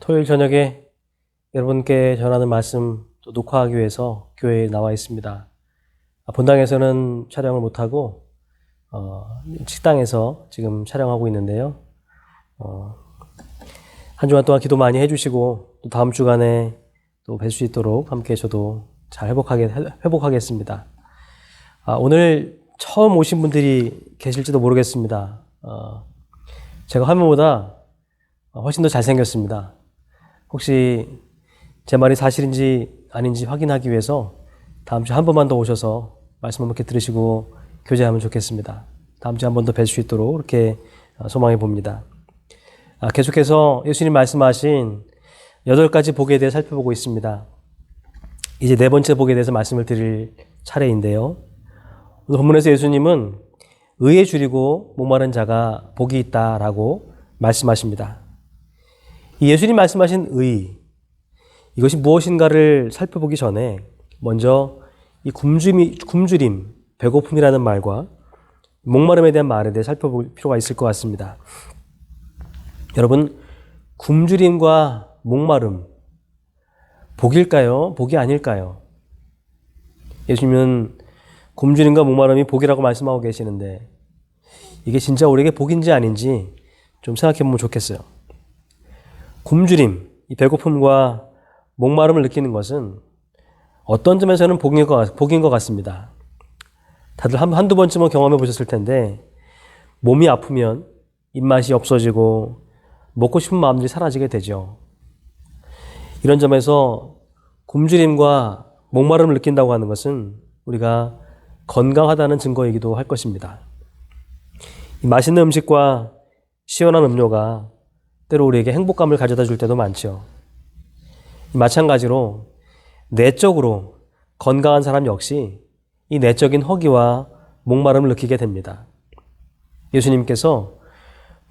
토요일 저녁에 여러분께 전하는 말씀 또 녹화하기 위해서 교회에 나와 있습니다. 본당에서는 촬영을 못하고 식당에서 지금 촬영하고 있는데요. 한 주간 동안 기도 많이 해주시고 또 다음 주간에 또 뵐 수 있도록 함께 저도 잘 회복하겠습니다. 오늘 처음 오신 분들이 계실지도 모르겠습니다. 제가 화면보다 훨씬 더 잘생겼습니다. 혹시 제 말이 사실인지 아닌지 확인하기 위해서 다음 주에 한 번만 더 오셔서 말씀 한번 들으시고 교제하면 좋겠습니다. 다음 주에 한 번 더 뵐 수 있도록 그렇게 소망해 봅니다. 계속해서 예수님 말씀하신 8가지 복에 대해 살펴보고 있습니다. 이제 4번째 복에 대해서 말씀을 드릴 차례인데요. 오늘 본문에서 예수님은 의에 줄이고 목마른 자가 복이 있다라고 말씀하십니다. 이 예수님 말씀하신 의, 이것이 무엇인가를 살펴보기 전에 먼저 이 굶주림, 배고픔이라는 말과 목마름에 대한 말에 대해 살펴볼 필요가 있을 것 같습니다. 여러분, 굶주림과 목마름, 복일까요? 복이 아닐까요? 예수님은 굶주림과 목마름이 복이라고 말씀하고 계시는데 이게 진짜 우리에게 복인지 아닌지 좀 생각해 보면 좋겠어요. 굶주림, 이 배고픔과 목마름을 느끼는 것은 어떤 점에서는 복인 것 같습니다. 다들 한두 번쯤은 경험해 보셨을 텐데 몸이 아프면 입맛이 없어지고 먹고 싶은 마음들이 사라지게 되죠. 이런 점에서 굶주림과 목마름을 느낀다고 하는 것은 우리가 건강하다는 증거이기도 할 것입니다. 이 맛있는 음식과 시원한 음료가 때로 우리에게 행복감을 가져다 줄 때도 많죠. 마찬가지로 내적으로 건강한 사람 역시 이 내적인 허기와 목마름을 느끼게 됩니다. 예수님께서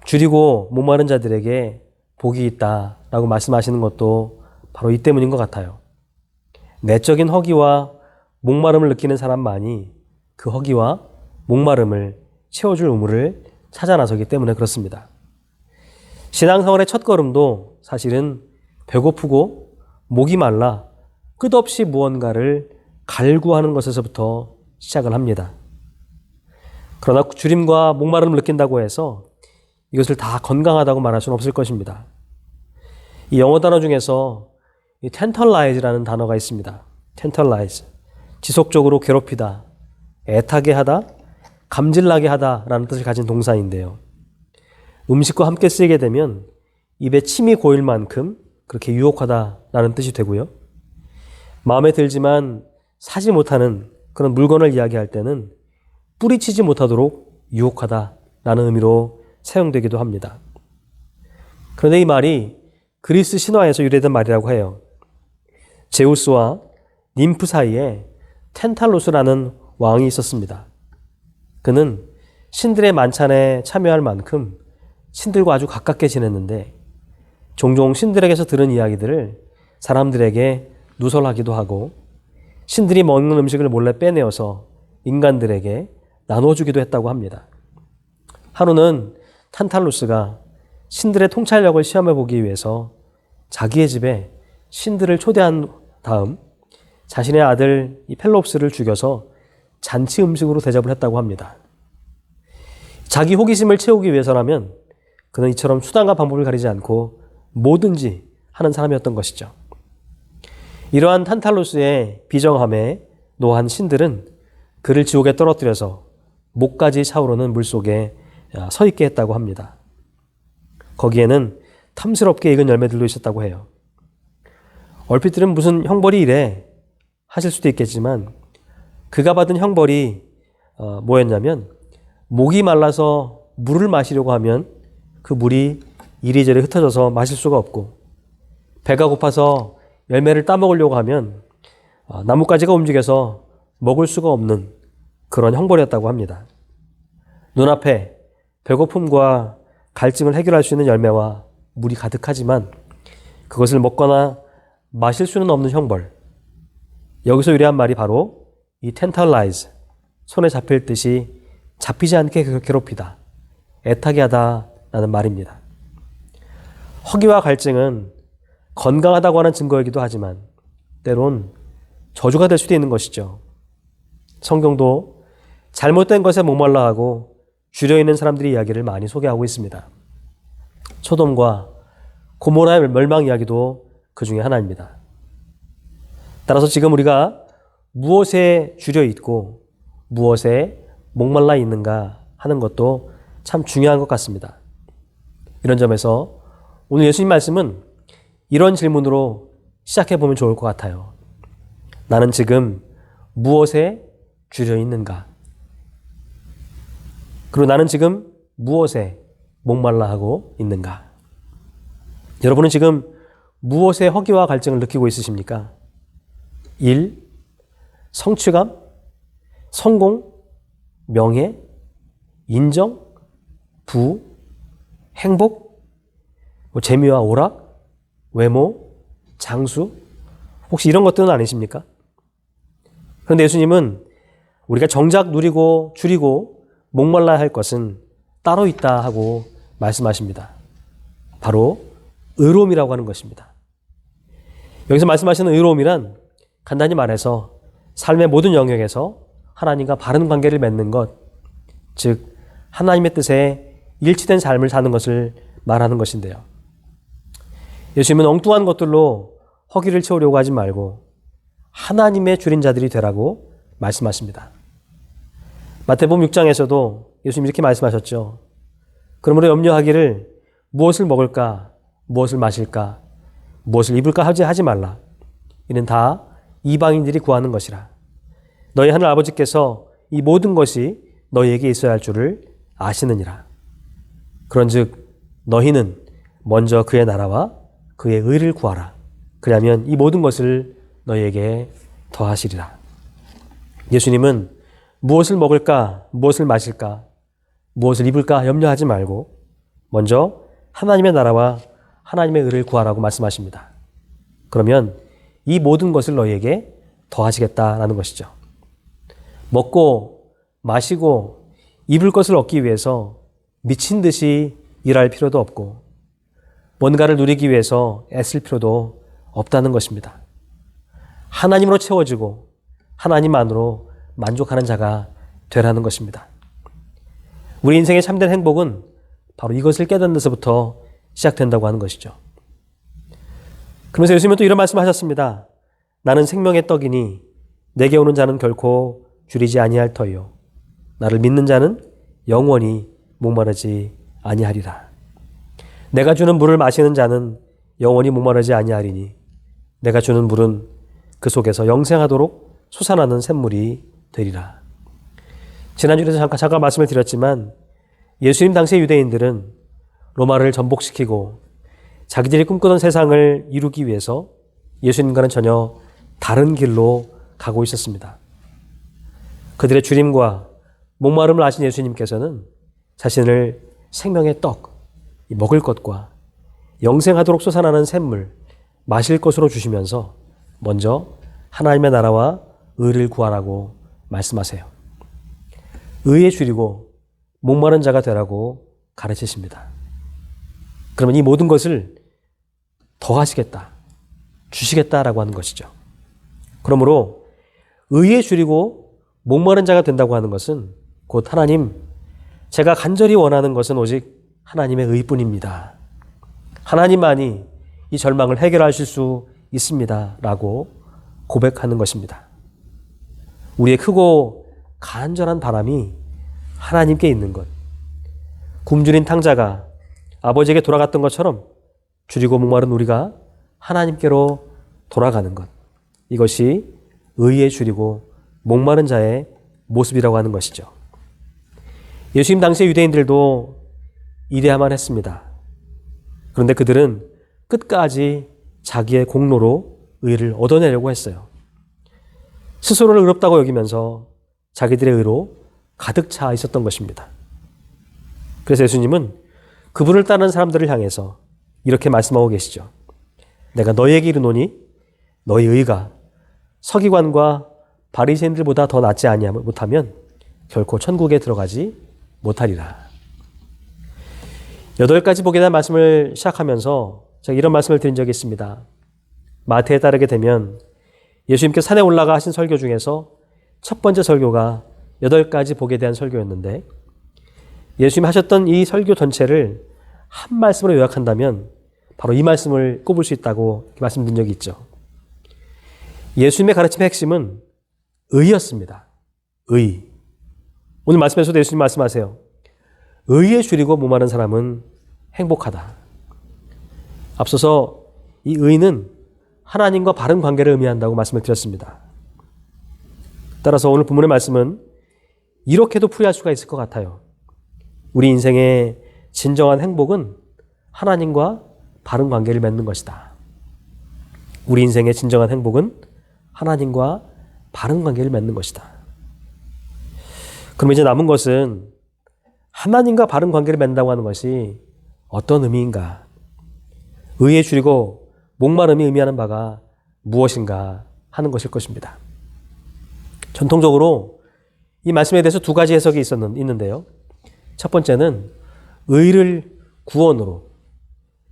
줄이고 목마른 자들에게 복이 있다라고 말씀하시는 것도 바로 이 때문인 것 같아요. 내적인 허기와 목마름을 느끼는 사람만이 그 허기와 목마름을 채워줄 우물을 찾아 나서기 때문에 그렇습니다. 신앙생활의 첫걸음도 사실은 배고프고 목이 말라 끝없이 무언가를 갈구하는 것에서부터 시작을 합니다. 그러나 줄임과 목마름을 느낀다고 해서 이것을 다 건강하다고 말할 수는 없을 것입니다. 이 영어 단어 중에서 이 tantalize라는 단어가 있습니다. tantalize, 지속적으로 괴롭히다, 애타게 하다, 감질나게 하다라는 뜻을 가진 동사인데요. 음식과 함께 쓰이게 되면 입에 침이 고일 만큼 그렇게 유혹하다라는 뜻이 되고요. 마음에 들지만 사지 못하는 그런 물건을 이야기할 때는 뿌리치지 못하도록 유혹하다라는 의미로 사용되기도 합니다. 그런데 이 말이 그리스 신화에서 유래된 말이라고 해요. 제우스와 님프 사이에 텐탈로스라는 왕이 있었습니다. 그는 신들의 만찬에 참여할 만큼 신들과 아주 가깝게 지냈는데 종종 신들에게서 들은 이야기들을 사람들에게 누설하기도 하고 신들이 먹는 음식을 몰래 빼내어서 인간들에게 나눠주기도 했다고 합니다. 하루는 탄탈루스가 신들의 통찰력을 시험해 보기 위해서 자기의 집에 신들을 초대한 다음 자신의 아들 이 펠롭스를 죽여서 잔치 음식으로 대접을 했다고 합니다. 자기 호기심을 채우기 위해서라면 그는 이처럼 수단과 방법을 가리지 않고 뭐든지 하는 사람이었던 것이죠. 이러한 탄탈루스의 비정함에 노한 신들은 그를 지옥에 떨어뜨려서 목까지 차오르는 물속에 서 있게 했다고 합니다. 거기에는 탐스럽게 익은 열매들도 있었다고 해요. 얼핏 들으면 무슨 형벌이 이래 하실 수도 있겠지만 그가 받은 형벌이 뭐였냐면 목이 말라서 물을 마시려고 하면 그 물이 이리저리 흩어져서 마실 수가 없고 배가 고파서 열매를 따먹으려고 하면 나뭇가지가 움직여서 먹을 수가 없는 그런 형벌이었다고 합니다. 눈앞에 배고픔과 갈증을 해결할 수 있는 열매와 물이 가득하지만 그것을 먹거나 마실 수는 없는 형벌. 여기서 유래한 말이 바로 이 tantalize, 손에 잡힐 듯이 잡히지 않게 괴롭히다, 애타게 하다라는 말입니다. 허기와 갈증은 건강하다고 하는 증거이기도 하지만 때론 저주가 될 수도 있는 것이죠. 성경도 잘못된 것에 목말라 하고 줄여 있는 사람들의 이야기를 많이 소개하고 있습니다. 소돔과 고모라의 멸망 이야기도 그 중에 하나입니다. 따라서 지금 우리가 무엇에 줄여 있고 무엇에 목말라 있는가 하는 것도 참 중요한 것 같습니다. 이런 점에서 오늘 예수님 말씀은 이런 질문으로 시작해 보면 좋을 것 같아요. 나는 지금 무엇에 줄여 있는가? 그리고 나는 지금 무엇에 목말라 하고 있는가? 여러분은 지금 무엇에 허기와 갈증을 느끼고 있으십니까? 일, 성취감, 성공, 명예, 인정, 부, 행복, 재미와 오락, 외모, 장수, 혹시 이런 것들은 아니십니까? 그런데 예수님은 우리가 정작 누리고 줄이고 목말라야 할 것은 따로 있다 하고 말씀하십니다. 바로 의로움이라고 하는 것입니다. 여기서 말씀하시는 의로움이란 간단히 말해서 삶의 모든 영역에서 하나님과 바른 관계를 맺는 것, 즉 하나님의 뜻에 일치된 삶을 사는 것을 말하는 것인데요. 예수님은 엉뚱한 것들로 허기를 채우려고 하지 말고 하나님의 줄인 자들이 되라고 말씀하십니다. 마태복음 6장에서도 예수님 이렇게 말씀하셨죠. 그러므로 염려하기를 무엇을 먹을까, 무엇을 마실까, 무엇을 입을까 하지 말라. 이는 다 이방인들이 구하는 것이라. 너희 하늘 아버지께서 이 모든 것이 너희에게 있어야 할 줄을 아시느니라. 그런즉 너희는 먼저 그의 나라와 그의 의를 구하라. 그러면 이 모든 것을 너희에게 더하시리라. 예수님은 무엇을 먹을까, 무엇을 마실까, 무엇을 입을까 염려하지 말고 먼저 하나님의 나라와 하나님의 의를 구하라고 말씀하십니다. 그러면 이 모든 것을 너희에게 더하시겠다라는 것이죠. 먹고 마시고 입을 것을 얻기 위해서 미친 듯이 일할 필요도 없고 뭔가를 누리기 위해서 애쓸 필요도 없다는 것입니다. 하나님으로 채워지고 하나님 안으로 만족하는 자가 되라는 것입니다. 우리 인생의 참된 행복은 바로 이것을 깨닫는 데서부터 시작된다고 하는 것이죠. 그러면서 예수님은 또 이런 말씀하셨습니다. 나는 생명의 떡이니 내게 오는 자는 결코 줄이지 아니할 터이요 나를 믿는 자는 영원히 목마르지 아니하리라. 내가 주는 물을 마시는 자는 영원히 목마르지 아니하리니 내가 주는 물은 그 속에서 영생하도록 솟아나는 샘물이 되리라. 지난주에도 잠깐 말씀을 드렸지만 예수님 당시의 유대인들은 로마를 전복시키고 자기들이 꿈꾸던 세상을 이루기 위해서 예수님과는 전혀 다른 길로 가고 있었습니다. 그들의 주림과 목마름을 아신 예수님께서는 자신을 생명의 떡, 먹을 것과 영생하도록 솟아나는 샘물, 마실 것으로 주시면서 먼저 하나님의 나라와 의를 구하라고 말씀하세요. 의에 줄이고 목마른 자가 되라고 가르치십니다. 그러면 이 모든 것을 더하시겠다, 주시겠다라고 하는 것이죠. 그러므로 의에 줄이고 목마른 자가 된다고 하는 것은 곧 하나님, 제가 간절히 원하는 것은 오직 하나님의 의뿐입니다. 하나님만이 이 절망을 해결하실 수 있습니다. 라고 고백하는 것입니다. 우리의 크고 간절한 바람이 하나님께 있는 것. 굶주린 탕자가 아버지에게 돌아갔던 것처럼 줄이고 목마른 우리가 하나님께로 돌아가는 것. 이것이 의에 줄이고 목마른 자의 모습이라고 하는 것이죠. 예수님 당시의 유대인들도 이래야만 했습니다. 그런데 그들은 끝까지 자기의 공로로 의를 얻어내려고 했어요. 스스로를 의롭다고 여기면서 자기들의 의로 가득 차 있었던 것입니다. 그래서 예수님은 그분을 따르는 사람들을 향해서 이렇게 말씀하고 계시죠. 내가 너희에게 이르노니 너희 의가 서기관과 바리새인들보다 더 낫지 못하면 결코 천국에 들어가지 못하리라. 8가지 복에 대한 말씀을 시작하면서 제가 이런 말씀을 드린 적이 있습니다. 마태에 따르게 되면 예수님께서 산에 올라가 하신 설교 중에서 첫 번째 설교가 8가지 복에 대한 설교였는데, 예수님이 하셨던 이 설교 전체를 한 말씀으로 요약한다면 바로 이 말씀을 꼽을 수 있다고 말씀드린 적이 있죠. 예수님의 가르침의 핵심은 의였습니다. 의. 오늘 말씀에서도 예수님 말씀하세요. 의에 줄이고 목마른 사람은 행복하다. 앞서서 이 의는 하나님과 바른 관계를 의미한다고 말씀을 드렸습니다. 따라서 오늘 본문의 말씀은 이렇게도 풀이할 수가 있을 것 같아요. 우리 인생의 진정한 행복은 하나님과 바른 관계를 맺는 것이다. 우리 인생의 진정한 행복은 하나님과 바른 관계를 맺는 것이다. 그럼 이제 남은 것은 하나님과 바른 관계를 맺는다고 하는 것이 어떤 의미인가? 의에 줄이고 목마름이 의미하는 바가 무엇인가 하는 것일 것입니다. 전통적으로 이 말씀에 대해서 2가지 해석이 있는데요. 첫 번째는 의를 구원으로,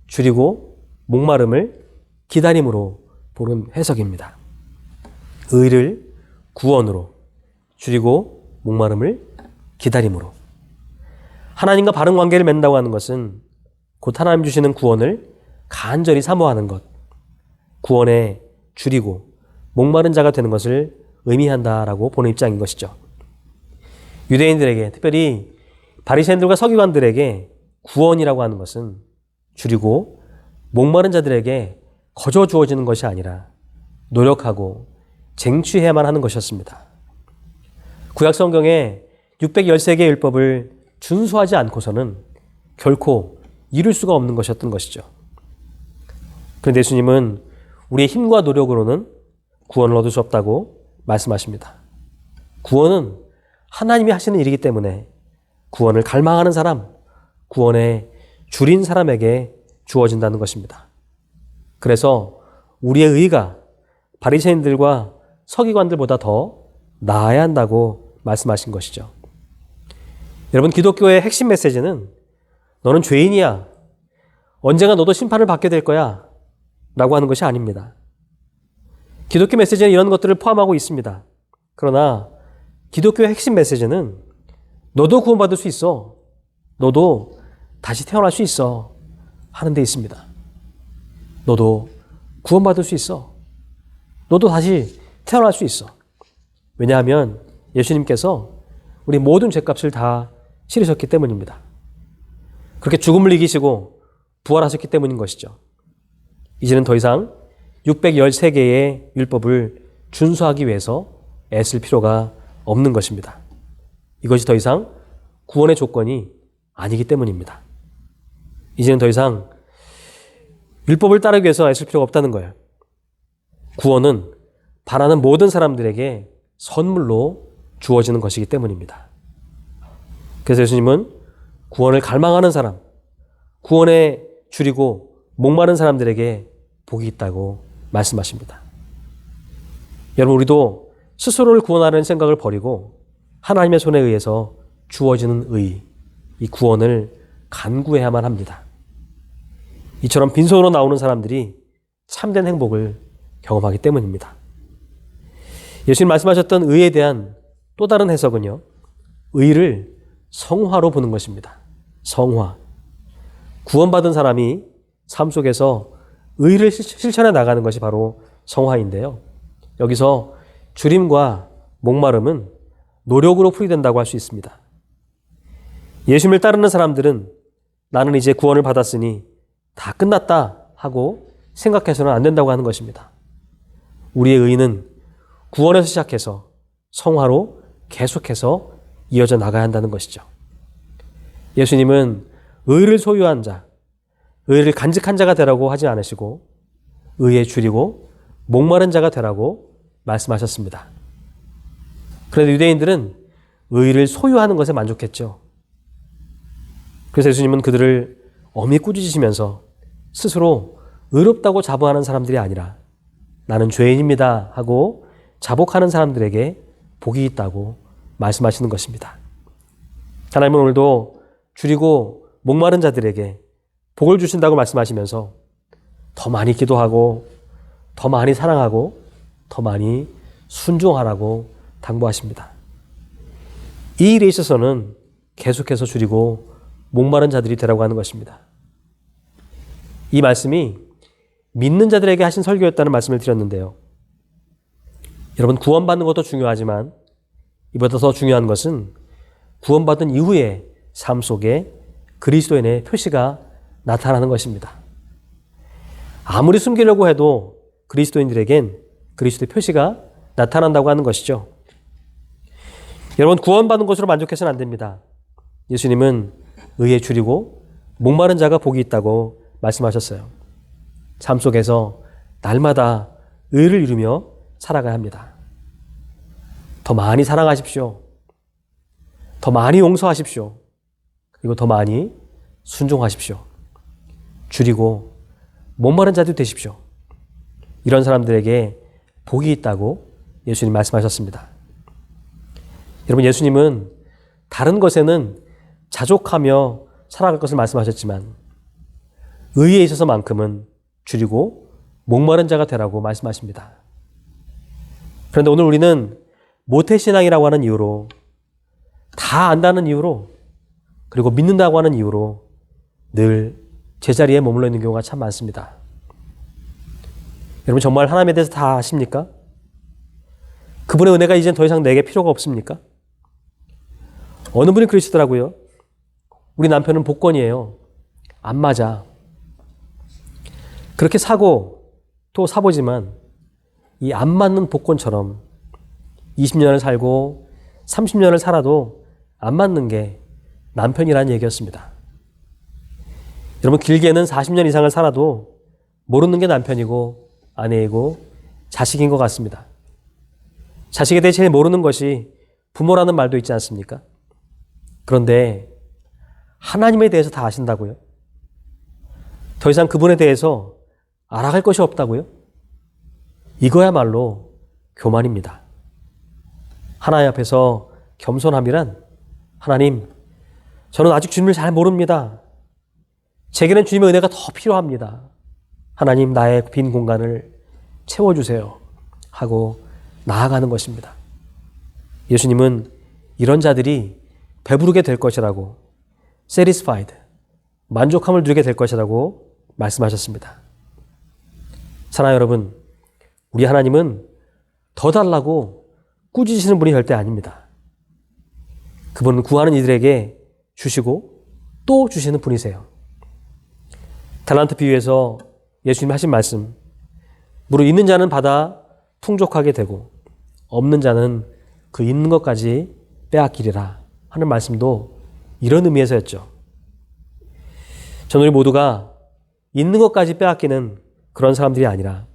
줄이고 목마름을 기다림으로 보는 해석입니다. 의를 구원으로, 줄이고 목마름을 기다림으로. 하나님과 바른 관계를 맺는다고 하는 것은 곧 하나님 주시는 구원을 간절히 사모하는 것, 구원에 줄이고 목마른 자가 되는 것을 의미한다라고 보는 입장인 것이죠. 유대인들에게, 특별히 바리새인들과 서기관들에게 구원이라고 하는 것은 줄이고 목마른 자들에게 거저 주어지는 것이 아니라 노력하고 쟁취해야만 하는 것이었습니다. 구약 성경에 613개의 율법을 준수하지 않고서는 결코 이룰 수가 없는 것이었던 것이죠. 그런데 예수님은 우리의 힘과 노력으로는 구원을 얻을 수 없다고 말씀하십니다. 구원은 하나님이 하시는 일이기 때문에 구원을 갈망하는 사람, 구원에 줄인 사람에게 주어진다는 것입니다. 그래서 우리의 의가 바리새인들과 서기관들보다 더 나아야 한다고 말씀하신 것이죠. 여러분, 기독교의 핵심 메시지는 너는 죄인이야, 언젠가 너도 심판을 받게 될 거야 라고 하는 것이 아닙니다. 기독교 메시지는 이런 것들을 포함하고 있습니다. 그러나 기독교의 핵심 메시지는 너도 구원받을 수 있어, 너도 다시 태어날 수 있어 하는 데 있습니다. 너도 구원받을 수 있어, 너도 다시 태어날 수 있어. 왜냐하면 예수님께서 우리 모든 죄값을 다 치르셨기 때문입니다. 그렇게 죽음을 이기시고 부활하셨기 때문인 것이죠. 이제는 더 이상 613개의 율법을 준수하기 위해서 애쓸 필요가 없는 것입니다. 이것이 더 이상 구원의 조건이 아니기 때문입니다. 이제는 더 이상 율법을 따르기 위해서 애쓸 필요가 없다는 거예요. 구원은 바라는 모든 사람들에게 선물로 주어지는 것이기 때문입니다. 그래서 예수님은 구원을 갈망하는 사람, 구원에 줄이고 목마른 사람들에게 복이 있다고 말씀하십니다. 여러분, 우리도 스스로를 구원하려는 생각을 버리고 하나님의 손에 의해서 주어지는 의, 이 구원을 간구해야만 합니다. 이처럼 빈손으로 나오는 사람들이 참된 행복을 경험하기 때문입니다. 예수님 말씀하셨던 의에 대한 또 다른 해석은요, 의를 성화로 보는 것입니다. 성화. 구원받은 사람이 삶 속에서 의를 실천해 나가는 것이 바로 성화인데요. 여기서 줄임과 목마름은 노력으로 풀이된다고 할 수 있습니다. 예수님을 따르는 사람들은 나는 이제 구원을 받았으니 다 끝났다 하고 생각해서는 안 된다고 하는 것입니다. 우리의 의는 구원에서 시작해서 성화로 계속해서 이어져 나가야 한다는 것이죠. 예수님은 의를 소유한 자, 의를 간직한 자가 되라고 하지 않으시고 의에 줄이고 목마른 자가 되라고 말씀하셨습니다. 그런데 유대인들은 의를 소유하는 것에 만족했죠. 그래서 예수님은 그들을 엄히 꾸짖으시면서 스스로 의롭다고 자부하는 사람들이 아니라 나는 죄인입니다 하고 자복하는 사람들에게 복이 있다고 말씀하시는 것입니다. 하나님은 오늘도 줄이고 목마른 자들에게 복을 주신다고 말씀하시면서 더 많이 기도하고 더 많이 사랑하고 더 많이 순종하라고 당부하십니다. 이 일에 있어서는 계속해서 줄이고 목마른 자들이 되라고 하는 것입니다. 이 말씀이 믿는 자들에게 하신 설교였다는 말씀을 드렸는데요. 여러분, 구원받는 것도 중요하지만 이보다 더 중요한 것은 구원받은 이후의 삶 속에 그리스도인의 표시가 나타나는 것입니다. 아무리 숨기려고 해도 그리스도인들에겐 그리스도의 표시가 나타난다고 하는 것이죠. 여러분, 구원받는 것으로 만족해서는 안 됩니다. 예수님은 의에 줄이고 목마른 자가 복이 있다고 말씀하셨어요. 삶 속에서 날마다 의를 이루며 살아가야 합니다. 더 많이 사랑하십시오. 더 많이 용서하십시오. 그리고 더 많이 순종하십시오. 줄이고 목마른 자들이 되십시오. 이런 사람들에게 복이 있다고 예수님 말씀하셨습니다. 여러분, 예수님은 다른 것에는 자족하며 살아갈 것을 말씀하셨지만 의에 있어서만큼은 줄이고 목마른 자가 되라고 말씀하십니다. 그런데 오늘 우리는 모태신앙이라고 하는 이유로, 다 안다는 이유로, 그리고 믿는다고 하는 이유로 늘 제자리에 머물러 있는 경우가 참 많습니다. 여러분, 정말 하나님에 대해서 다 아십니까? 그분의 은혜가 이젠 더 이상 내게 필요가 없습니까? 어느 분이 그러시더라고요. 우리 남편은 복권이에요. 안 맞아. 그렇게 사고 또 사보지만 이 안 맞는 복권처럼 20년을 살고 30년을 살아도 안 맞는 게 남편이라는 얘기였습니다. 여러분, 길게는 40년 이상을 살아도 모르는 게 남편이고 아내이고 자식인 것 같습니다. 자식에 대해 제일 모르는 것이 부모라는 말도 있지 않습니까? 그런데 하나님에 대해서 다 아신다고요? 더 이상 그분에 대해서 알아갈 것이 없다고요? 이거야말로 교만입니다. 하나님 앞에서 겸손함이란, 하나님, 저는 아직 주님을 잘 모릅니다. 제게는 주님의 은혜가 더 필요합니다. 하나님, 나의 빈 공간을 채워주세요 하고 나아가는 것입니다. 예수님은 이런 자들이 배부르게 될 것이라고, satisfied, 만족함을 누리게 될 것이라고 말씀하셨습니다. 사랑하는 여러분, 우리 하나님은 더 달라고 꾸짖으시는 분이 절대 아닙니다. 그분은 구하는 이들에게 주시고 또 주시는 분이세요. 달란트 비유에서 예수님이 하신 말씀, 무릇 있는 자는 받아 풍족하게 되고 없는 자는 그 있는 것까지 빼앗기리라 하는 말씀도 이런 의미에서였죠. 저는 우리 모두가 있는 것까지 빼앗기는 그런 사람들이 아니라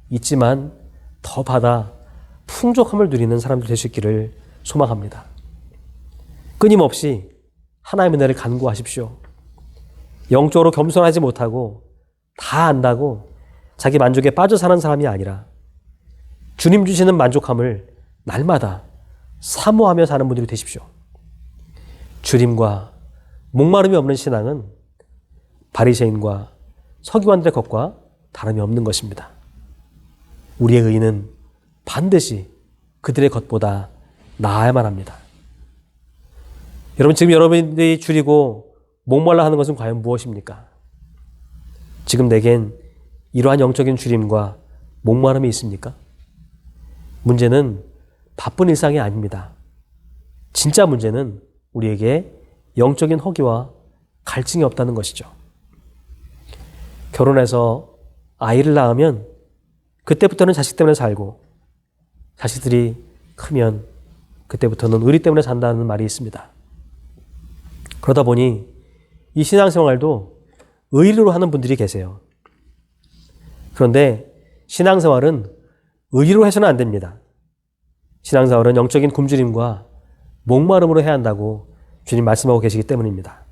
있지만 더 받아 풍족함을 누리는 사람들 될 수 있기를 소망합니다. 끊임없이 하나님의 은혜를 간구하십시오. 영적으로 겸손하지 못하고 다 안다고 자기 만족에 빠져 사는 사람이 아니라 주님 주시는 만족함을 날마다 사모하며 사는 분들이 되십시오. 주림과 목마름이 없는 신앙은 바리새인과 서기관들의 것과 다름이 없는 것입니다. 우리의 의는 반드시 그들의 것보다 나아야만 합니다. 여러분, 지금 여러분들이 줄이고 목말라 하는 것은 과연 무엇입니까? 지금 내겐 이러한 영적인 줄임과 목마름이 있습니까? 문제는 바쁜 일상이 아닙니다. 진짜 문제는 우리에게 영적인 허기와 갈증이 없다는 것이죠. 결혼해서 아이를 낳으면 그때부터는 자식 때문에 살고, 자식들이 크면 그때부터는 의리 때문에 산다는 말이 있습니다. 그러다 보니 이 신앙생활도 의리로 하는 분들이 계세요. 그런데 신앙생활은 의리로 해서는 안 됩니다. 신앙생활은 영적인 굶주림과 목마름으로 해야 한다고 주님 말씀하고 계시기 때문입니다.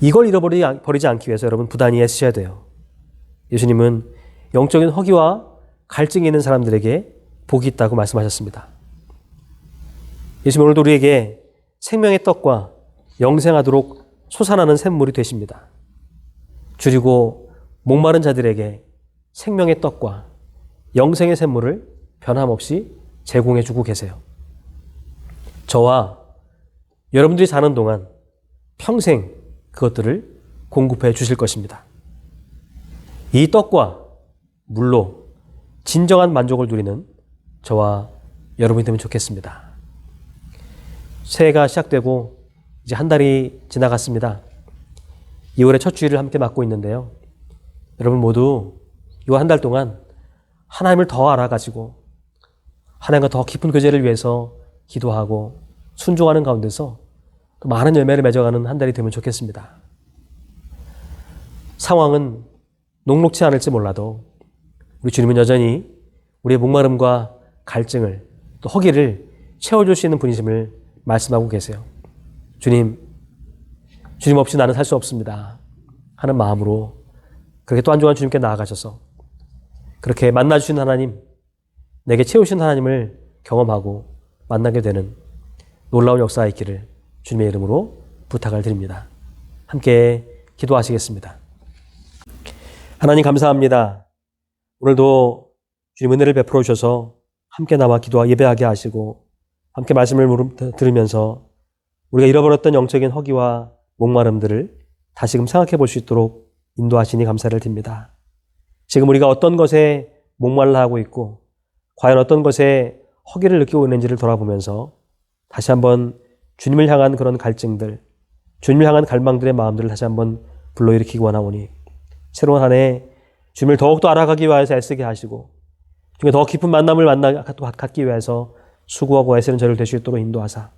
이걸 잃어버리지 않기 위해서 여러분 부단히 애쓰셔야 돼요. 예수님은 영적인 허기와 갈증이 있는 사람들에게 복이 있다고 말씀하셨습니다. 예수님 오늘도 우리에게 생명의 떡과 영생하도록 솟아나는 샘물이 되십니다. 줄이고 목마른 자들에게 생명의 떡과 영생의 샘물을 변함없이 제공해 주고 계세요. 저와 여러분들이 사는 동안 평생 그것들을 공급해 주실 것입니다. 이 떡과 물로 진정한 만족을 누리는 저와 여러분이 되면 좋겠습니다. 새해가 시작되고 이제 한 달이 지나갔습니다. 2월의 첫 주일을 함께 맞고 있는데요. 여러분 모두 이 한 달 동안 하나님을 더 알아가지고 하나님과 더 깊은 교제를 위해서 기도하고 순종하는 가운데서 또 많은 열매를 맺어가는 한 달이 되면 좋겠습니다. 상황은 녹록치 않을지 몰라도 우리 주님은 여전히 우리의 목마름과 갈증을 또 허기를 채워줄 수 있는 분이심을 말씀하고 계세요. 주님 없이 나는 살 수 없습니다 하는 마음으로 그렇게 또 한 주간 주님께 나아가셔서 그렇게 만나주신 하나님, 내게 채우신 하나님을 경험하고 만나게 되는 놀라운 역사가 있기를 주님의 이름으로 부탁을 드립니다. 함께 기도하시겠습니다. 하나님 감사합니다. 오늘도 주님 은혜를 베풀어 주셔서 함께 나와 기도와 예배하게 하시고 함께 말씀을 들으면서 우리가 잃어버렸던 영적인 허기와 목마름들을 다시금 생각해 볼 수 있도록 인도하시니 감사를 드립니다. 지금 우리가 어떤 것에 목말라 하고 있고 과연 어떤 것에 허기를 느끼고 있는지를 돌아보면서 다시 한번 주님을 향한 그런 갈증들, 주님을 향한 갈망들의 마음들을 다시 한번 불러일으키기 원하오니 새로운 한 해 주님을 더욱더 알아가기 위해서 애쓰게 하시고 주님과 더 깊은 만남을 갖기 위해서 수고하고 애쓰는 저를 될 수 있도록 인도하사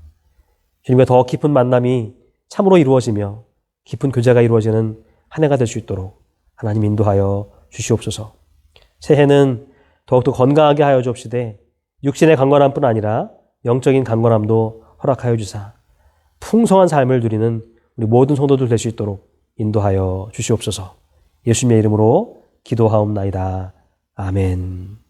주님과 더 깊은 만남이 참으로 이루어지며 깊은 교제가 이루어지는 한 해가 될 수 있도록 하나님 인도하여 주시옵소서. 새해는 더욱더 건강하게 하여 주옵시되 육신의 강건함뿐 아니라 영적인 강건함도 허락하여 주사 풍성한 삶을 누리는 우리 모든 성도들 될 수 있도록 인도하여 주시옵소서. 예수님의 이름으로 기도하옵나이다. 아멘.